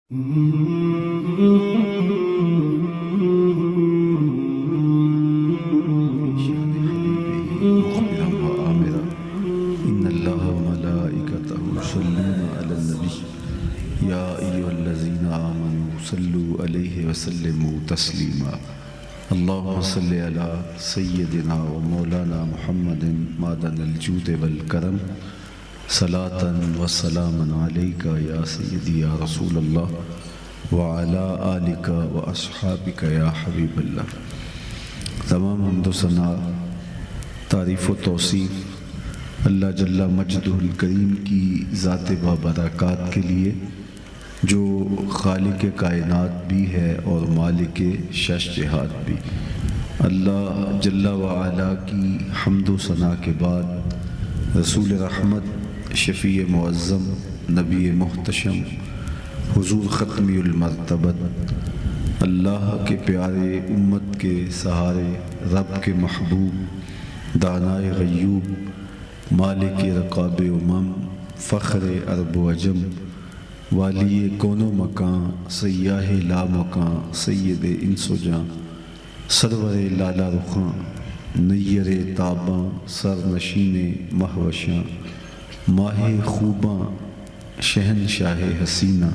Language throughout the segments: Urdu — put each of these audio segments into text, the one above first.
مخبرا وآمرا إن الله وملائكته يصلون على النبي يا أيها الذين آمنوا صلوا عليه وسلموا تسليما اللهم صل على سيدنا ومولانا محمد معدن الجود والكرم صلاة وسلاما عليك يا سيدي يا رسول الله وعلى آلك وأصحابك يا حبيب الله. تمام حمد و ثنا، تعریف و توصیف اللہ جل مجدہ الکریم کی ذات بابرکات کے لیے جو خالق کائنات بھی ہے اور مالک شش جہات بھی. اللہ جل وعلا کی حمد و ثنا کے بعد رسول رحمت، شفیع معظم، نبی محتشم، حضور ختمی المرتبت، اللہ کے پیارے، امت کے سہارے، رب کے محبوب، دانائے غیوب، مالک رقاب امم، فخر عرب و عجم، والی کون و مکان، سیاہ لا مکان، سید انس و جاں، سرور لالا رخاں، نیر تاباں، سر نشین مہوشاں، ماہ خوباں، شہنشاہ حسینہ،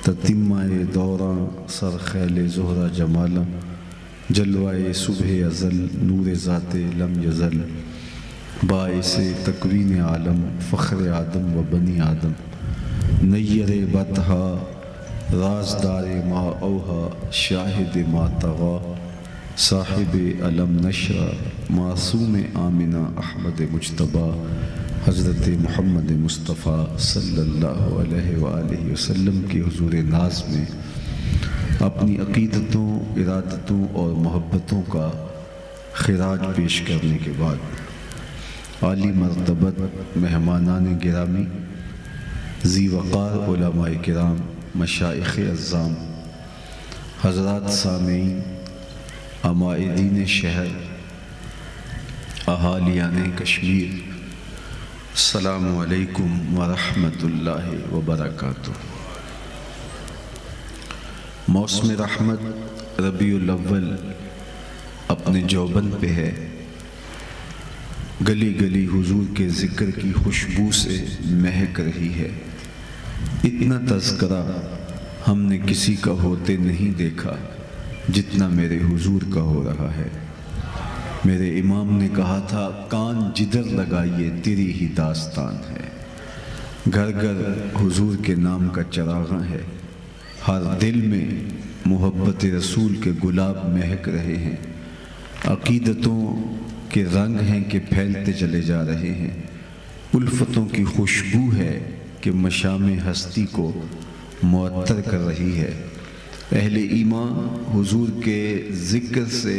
تتمہ دوراں، سر خیل زہرہ جمالاں، جلوائے صبح ازل، نور ذات لم یزل، باعث تکوین عالم، فخر آدم و بنی آدم، نیر بطحا، رازدار ما اوہا، شاہد ما طغا، صاحب علم نشرہ، معصوم آمنہ احمد مجتبیٰ، حضرت محمد مصطفیٰ صلی اللہ علیہ وآلہ وسلم کے حضور ناز میں اپنی عقیدتوں، ارادتوں اور محبتوں کا خراج پیش کرنے کے بعد عالی مرتبت مہمانان گرامی، ذی وقار علماء کرام، مشائخ اعظام، حضرات سامعین، عمائدین شہر، اہالیان کشمیر، السلام علیکم ورحمۃ اللہ وبرکاتہ. موسم رحمت ربیع الاول اپنے جوبن پہ ہے. گلی گلی حضور کے ذکر کی خوشبو سے مہک رہی ہے. اتنا تذکرہ ہم نے کسی کا ہوتے نہیں دیکھا جتنا میرے حضور کا ہو رہا ہے. میرے امام نے کہا تھا، کان جدھر لگائیے تیری ہی داستان ہے. گھر گھر حضور کے نام کا چراغاں ہے. ہر دل میں محبت رسول کے گلاب مہک رہے ہیں. عقیدتوں کے رنگ ہیں کہ پھیلتے چلے جا رہے ہیں. الفتوں کی خوشبو ہے کہ مشام ہستی کو معطر کر رہی ہے. اہل ایمان حضور کے ذکر سے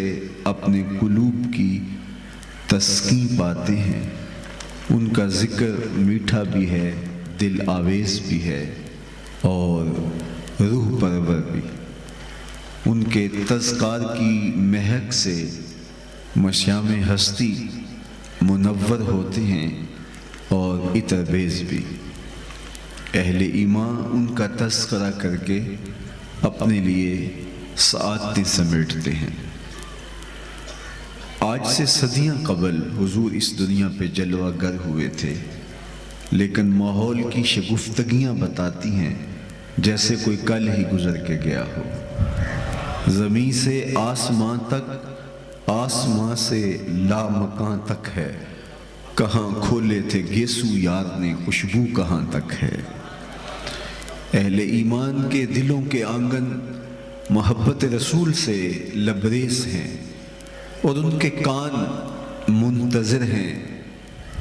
اپنے قلوب کی تسکین پاتے ہیں. ان کا ذکر میٹھا بھی ہے، دل آویز بھی ہے اور روح پرور بھی. ان کے تذکار کی مہک سے مشام ہستی منور ہوتے ہیں اور عطر بیز بھی. اہل ایمان ان کا تذکرہ کر کے اپنے لیے سعادتیں سمیٹتے ہیں. آج سے صدیاں قبل حضور اس دنیا پہ جلوہ گر ہوئے تھے، لیکن ماحول کی شگفتگیاں بتاتی ہیں جیسے کوئی کل ہی گزر کے گیا ہو. زمین سے آسمان تک، آسمان سے لامکاں تک ہے. کہاں کھولے تھے گیسو یار نے، خوشبو کہاں تک ہے. اہل ایمان کے دلوں کے آنگن محبت رسول سے لبریز ہیں اور ان کے کان منتظر ہیں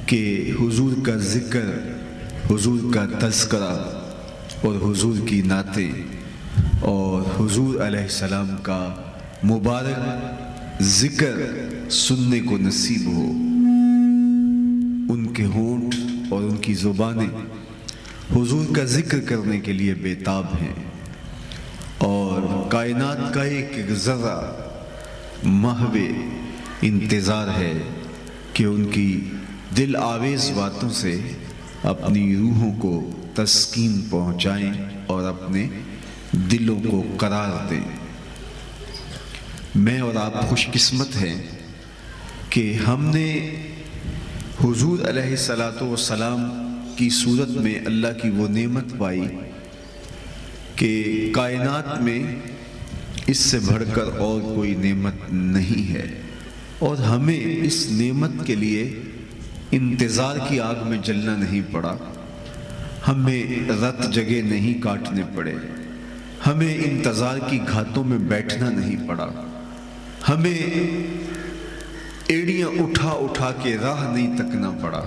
کہ حضور کا ذکر، حضور کا تذکرہ اور حضور کی نعتیں اور حضور علیہ السلام کا مبارک ذکر سننے کو نصیب ہو. ان کے ہونٹ اور ان کی زبانیں حضور کا ذکر کرنے کے لیے بیتاب ہیں اور کائنات کا ایک ذرہ محو انتظار ہے کہ ان کی دل آویز باتوں سے اپنی روحوں کو تسکین پہنچائیں اور اپنے دلوں کو قرار دے۔ میں اور آپ خوش قسمت ہیں کہ ہم نے حضور علیہ الصلاۃ والسلام کی صورت میں اللہ کی وہ نعمت پائی کہ کائنات میں اس سے بڑھ کر اور کوئی نعمت نہیں ہے، اور ہمیں اس نعمت کے لیے انتظار کی آگ میں جلنا نہیں پڑا، ہمیں رت جگہ نہیں کاٹنے پڑے، ہمیں انتظار کی گھاتوں میں بیٹھنا نہیں پڑا، ہمیں ایڑیاں اٹھا اٹھا کے راہ نہیں تکنا پڑا،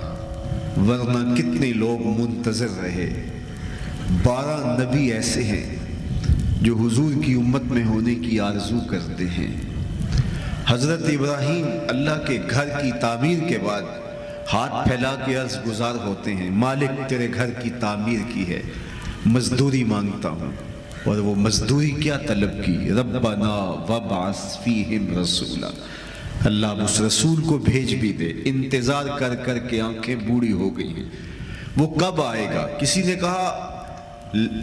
ورنہ کتنے لوگ منتظر رہے۔ 12 نبی ایسے ہیں جو حضور کی امت میں ہونے کی آرزو کرتے ہیں۔ حضرت ابراہیم اللہ کے گھر کی تعمیر کے بعد ہاتھ پھیلا کے عرض گزار ہوتے ہیں، مالک تیرے گھر کی تعمیر کی ہے، مزدوری مانگتا ہوں۔ اور وہ مزدوری کیا طلب کی؟ ربنا وابعث فیہم رسولا، اللہ اس رسول کو بھیج بھی دے۔ انتظار کر کر کے آنکھیں بوڑھی ہو گئی ہیں، وہ کب آئے گا؟ کسی نے کہا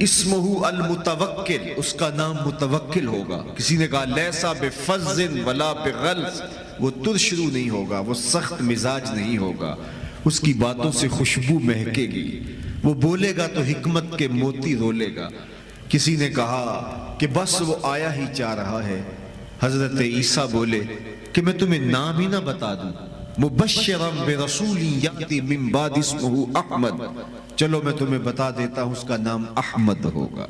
اسمہ المتوکل، اس کا نام متوکل ہوگا۔ کسی نے کہا لیسا بفظ ولا بغلظ، وہ ترشرو نہیں ہوگا، وہ سخت مزاج نہیں ہوگا، اس کی باتوں سے خوشبو مہکے گی، وہ بولے گا تو حکمت کے موتی رولے گا۔ کسی نے کہا کہ بس وہ آیا ہی چاہ رہا ہے۔ حضرت عیسیٰ بولے کہ میں تمہیں نام ہی نہ بتا دوں، مبشرا برسول یأتی من بعد اسمہ احمد، چلو میں تمہیں بتا دیتا ہوں اس کا نام احمد ہوگا۔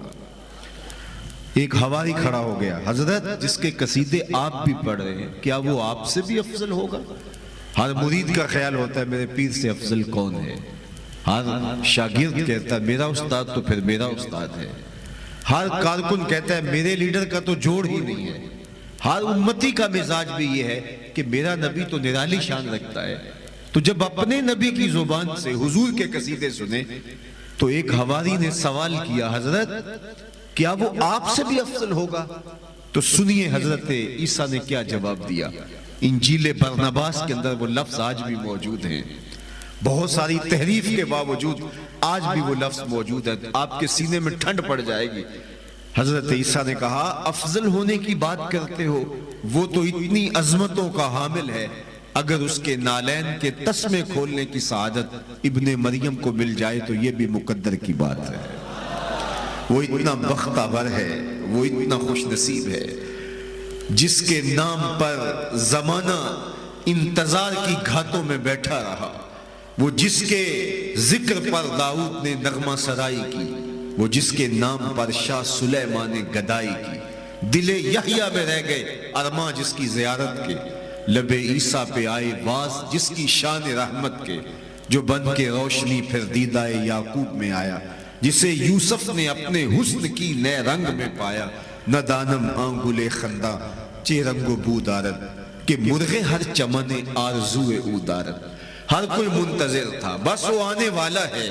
ایک حواری کھڑا ہو گیا، حضرت جس کے قصیدے آپ بھی پڑھ رہے ہیں کیا وہ آپ سے بھی افضل ہوگا؟ ہر مرید کا خیال ہوتا ہے میرے پیر سے افضل کون ہے، ہر شاگرد کہتا ہے میرا استاد تو پھر میرا استاد ہے، ہر کارکن کہتا ہے میرے لیڈر کا تو جوڑ ہی نہیں ہے، ہر امتی کا مزاج بھی یہ ہے کہ میرا نبی تو نرالی شان رکھتا ہے۔ تو جب اپنے نبی کی زبان سے حضور کے قصیدے سنے تو ایک حواری نے سوال کیا، حضرت کیا وہ آپ سے بھی افضل ہوگا؟ تو سنیے حضرت عیسیٰ نے کیا جواب دیا۔ انجیل برنباس کے اندر وہ لفظ آج بھی موجود ہیں، بہت ساری تحریف کے باوجود آج بھی وہ لفظ موجود ہے، آپ کے سینے میں ٹھنڈ پڑ جائے گی۔ حضرت عیسیٰ نے کہا افضل ہونے کی بات کرتے ہو، وہ تو اتنی عظمتوں کا حامل ہے، اگر اس کے نالین کے تسمے کھولنے کی سعادت ابن مریم کو مل جائے تو یہ بھی مقدر کی بات ہے۔ وہ اتنا بختور ہے، وہ اتنا خوش نصیب ہے جس کے نام پر زمانہ انتظار کی گھاتوں میں بیٹھا رہا، وہ جس کے ذکر پر داؤد نے نغمہ سرائی کی، وہ جس کے نام پر شاہ سلیمان نے گدائی کی، دل یحییٰ میں رہ گئے ارماں جس کی زیارت کے، لب عیسیٰ پہ آئے واز جس کی شان رحمت کے، جو بن کے روشنی پھر دیدہ یعقوب میں آیا، جسے یوسف نے اپنے حسن کی نئے رنگ میں پایا، نہ دانم آنگل خندہ چے رنگ و بو دارد، کہ مرغے ہر چمن آرزو او دارد۔ ہر کوئی منتظر تھا، بس وہ آنے والا ہے،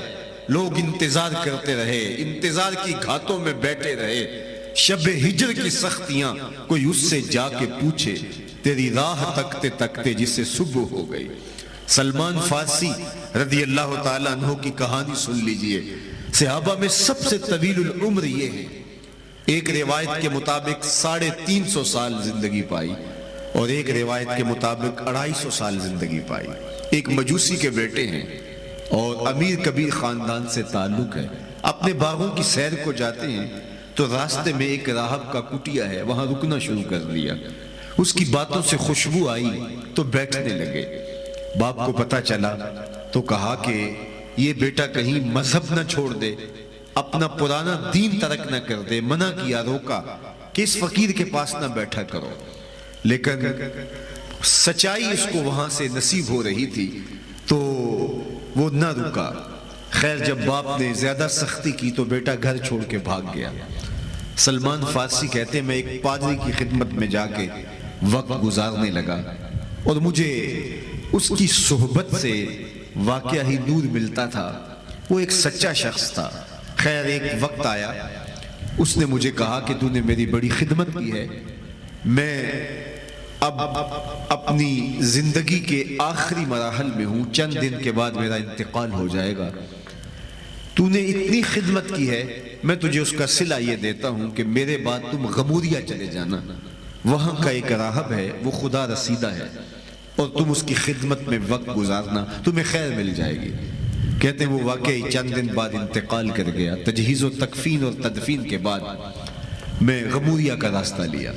لوگ انتظار کرتے رہے، انتظار کی گھاتوں میں بیٹھے رہے، شب ہجر کی سختیاں کوئی اس سے جا کے پوچھے، تیری راہ تکتے تکتے جسے صبح ہو گئی۔ سلمان فارسی رضی اللہ تعالیٰ عنہ کی کہانی سن لیجئے، صحابہ میں سب سے طویل العمر یہ ہے، ایک روایت کے مطابق 350 سال زندگی پائی، اور ایک روایت کے مطابق 250 سال زندگی پائی۔ ایک مجوسی کے بیٹے ہیں اور امیر کبیر خاندان سے تعلق ہے، اپنے باغوں کی سیر کو جاتے ہیں تو راستے میں ایک راہب کا کٹیا ہے، وہاں رکنا شروع کر دیا، اس کی باتوں سے خوشبو آئی تو بیٹھنے لگے۔ باپ کو پتہ چلا تو کہا کہ یہ بیٹا کہیں مذہب نہ چھوڑ دے، اپنا پرانا دین ترک نہ کر دے، منع کیا، روکا کہ اس فقیر کے پاس نہ بیٹھا کرو، لیکن سچائی اس کو وہاں سے نصیب ہو رہی تھی تو وہ نہ رکا۔ خیر جب باپ نے زیادہ سختی کی تو بیٹا گھر چھوڑ کے بھاگ گیا۔ سلمان فارسی کہتے ہیں میں ایک پادری کی خدمت میں جا کے وقت گزارنے لگا اور مجھے اس کی صحبت سے واقعہ ہی نور ملتا تھا، وہ ایک سچا شخص تھا۔ خیر ایک وقت آیا، اس نے مجھے کہا کہ تو نے میری بڑی خدمت کی ہے، میں اب اپنی زندگی کے آخری مراحل میں ہوں، چند دن کے بعد میرا انتقال ہو جائے گا، تو نے اتنی خدمت کی ہے، میں تجھے اس کا صلہ یہ دیتا ہوں کہ میرے بعد تم غموریا چلے جانا، وہاں کا ایک راہب ہے، وہ خدا رسیدہ ہے، اور تم اس کی خدمت میں وقت گزارنا، تمہیں خیر مل جائے گی۔ کہتے ہیں وہ واقعی چند دن بعد انتقال کر گیا۔ تجہیز و تکفین اور تدفین کے بعد میں غموریا کا راستہ لیا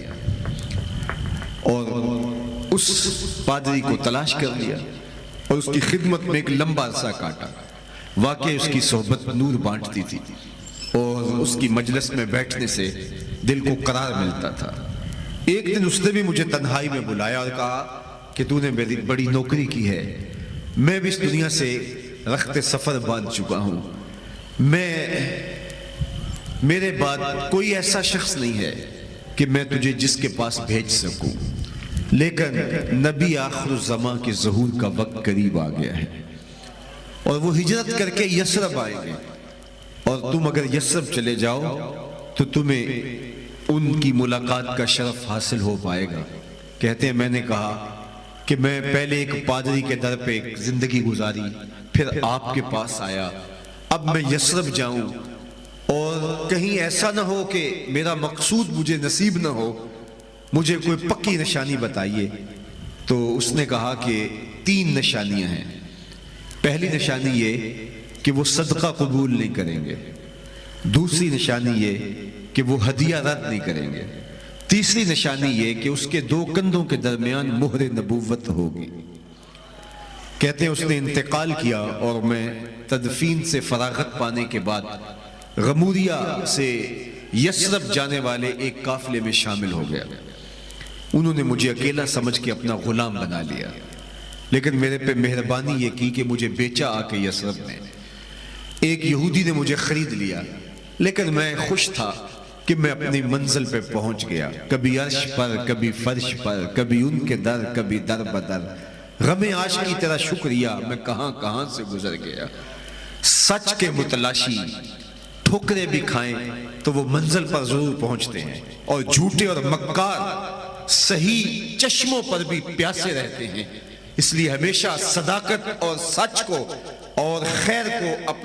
اور اس پادری کو تلاش کر لیا اور اس کی خدمت میں ایک لمبا عرصہ کاٹا۔ واقعی اس کی صحبت نور بانٹتی تھی اور اس کی مجلس میں بیٹھنے سے دل کو قرار ملتا تھا۔ ایک دن اس نے بھی مجھے تنہائی میں بلایا اور کہا کہ تو نے میری بڑی نوکری کی ہے، میں بھی اس دنیا سے رخت سفر باندھ چکا ہوں، میرے بعد کوئی ایسا شخص نہیں ہے کہ میں تجھے جس کے پاس بھیج سکوں، لیکن نبی آخر الزمان کے ظہور کا وقت قریب آ گیا ہے اور وہ ہجرت کر کے یثرب آئیں گے، اور تم اگر یثرب چلے جاؤ تو تمہیں ان کی ملاقات کا شرف حاصل ہو پائے گا۔ کہتے ہیں میں نے کہا کہ میں پہلے ایک پادری کے در پہ ایک زندگی گزاری، پھر آپ کے پاس آیا، اب میں یثرب جاؤں اور کہیں ایسا نہ ہو کہ میرا مقصود مجھے نصیب نہ ہو، مجھے کوئی پکی نشانی بتائیے۔ تو اس نے کہا کہ 3 نشانیاں ہیں۔ پہلی نشانی یہ کہ وہ صدقہ قبول نہیں کریں گے، دوسری نشانی یہ کہ وہ ہدیہ رد نہیں کریں گے، تیسری نشانی یہ کہ اس کے 2 کندھوں کے درمیان مہر نبوت ہوگی۔ کہتے ہیں اس نے انتقال کیا اور میں تدفین سے فراغت پانے کے بعد غموریا سے یثرب جانے والے ایک قافلے میں شامل ہو گیا۔ انہوں نے مجھے اکیلا سمجھ کے اپنا غلام بنا لیا، لیکن میرے پہ مہربانی یہ کی کہ مجھے بیچا آ کے یثرب میں۔ ایک یہودی نے مجھے خرید لیا، لیکن میں خوش تھا کہ میں اپنی منزل پہ پہنچ گیا، کبھی عرش پر، کبھی فرش پر، کبھی ان کے در، کبھی در بدر۔ غم عاشقی تیرا شکریہ، میں کہاں کہاں سے گزر گیا۔ سچ کے متلاشی ٹھوکریں بھی کھائیں تو وہ منزل پر ضرور پہنچتے ہیں، اور جھوٹے اور مکار صحیح چشموں پر بھی پیاسے رہتے ہیں۔ اس لیے ہمیشہ صداقت اور سچ کو اور خیر کو اپنے